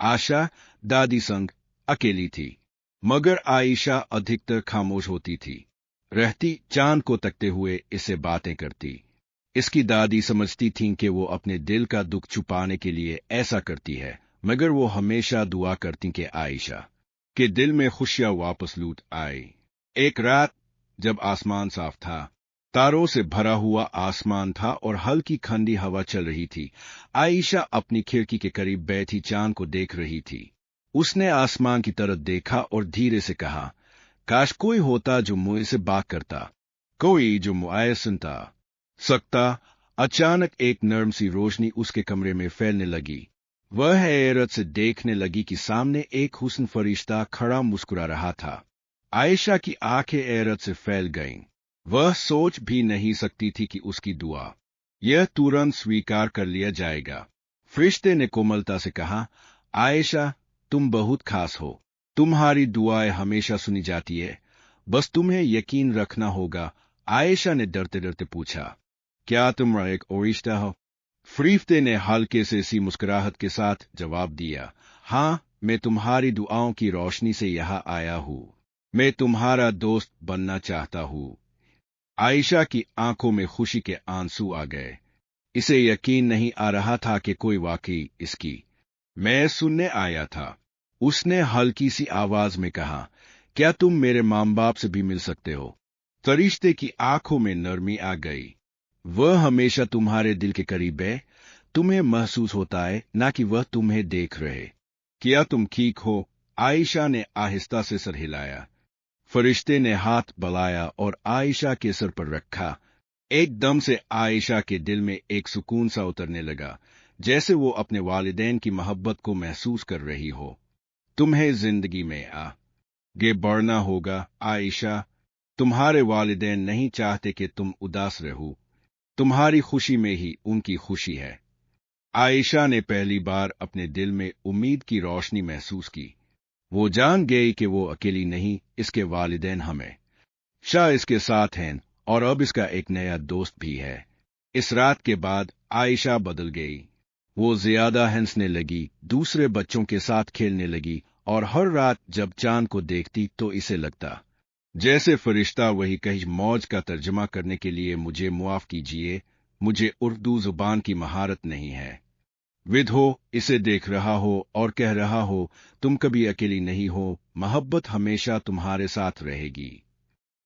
आशा दादी संग अकेली थी, मगर आयशा अधिकतर खामोश होती थी। रहती चांद को तकते हुए इससे बातें करती। इसकी दादी समझती थीं कि वो अपने दिल का दुख छुपाने के लिए ऐसा करती है, मगर वो हमेशा दुआ करती कि आयशा के दिल में खुशियां वापस लौट आए। एक रात जब आसमान साफ था, तारों से भरा हुआ आसमान था और हल्की ठंडी हवा चल रही थी, आयशा अपनी खिड़की के करीब बैठी चांद को देख रही थी। उसने आसमान की तरफ देखा और धीरे से कहा, काश कोई होता जो मुझसे बात करता, कोई जो मुझे सुनता सकता। अचानक एक नर्म सी रोशनी उसके कमरे में फैलने लगी। वह हैरत से देखने लगी कि सामने एक हुस्न फरिश्ता खड़ा मुस्कुरा रहा था। आयशा की आंखें हैरत से फैल गईं। वह सोच भी नहीं सकती थी कि उसकी दुआ यह तुरंत स्वीकार कर लिया जाएगा। फरिश्ते ने कोमलता से कहा, आयशा, तुम बहुत खास हो। तुम्हारी दुआएं हमेशा सुनी जाती है, बस तुम्हें यकीन रखना होगा। आयशा ने डरते डरते पूछा, क्या तुम एक फरिश्ता हो? फरिश्ते ने हल्के से सी मुस्कुराहट के साथ जवाब दिया, हाँ, मैं तुम्हारी दुआओं की रोशनी से यहाँ आया हूँ। मैं तुम्हारा दोस्त बनना चाहता हूँ। आयशा की आंखों में खुशी के आंसू आ गए। इसे यकीन नहीं आ रहा था कि कोई वाकई इसकी मैं सुनने आया था। उसने हल्की सी आवाज में कहा, क्या तुम मेरे माँ बाप से भी मिल सकते हो? फरिश्ते की आंखों में नरमी आ गई। वह हमेशा तुम्हारे दिल के करीब है। तुम्हें महसूस होता है, ना कि वह तुम्हें देख रहे। क्या तुम ठीक हो? आयशा ने आहिस्ता से सर हिलाया। फरिश्ते ने हाथ बढ़ाया और आयशा के सर पर रखा। एकदम से आयशा के दिल में एक सुकून सा उतरने लगा, जैसे वो अपने वालिदैन की मोहब्बत को महसूस कर रही हो। तुम्हें जिंदगी में आगे बढ़ना होगा आयशा। तुम्हारे वालिदैन नहीं चाहते कि तुम उदास रहो। तुम्हारी खुशी में ही उनकी खुशी है। आयशा ने पहली बार अपने दिल में उम्मीद की रोशनी महसूस की। वो जान गई कि वो अकेली नहीं, इसके वालिदैन हमेशा इसके साथ हैं और अब इसका एक नया दोस्त भी है। इस रात के बाद आयशा बदल गई। वो ज्यादा हंसने लगी, दूसरे बच्चों के साथ खेलने लगी और हर रात जब चांद को देखती तो इसे लगता जैसे फरिश्ता वही कही, मौज का तर्जमा करने के लिए मुझे मुआफ कीजिए, मुझे उर्दू जुबान की महारत नहीं है। विधो इसे देख रहा हो और कह रहा हो, तुम कभी अकेली नहीं हो, मोहब्बत हमेशा तुम्हारे साथ रहेगी।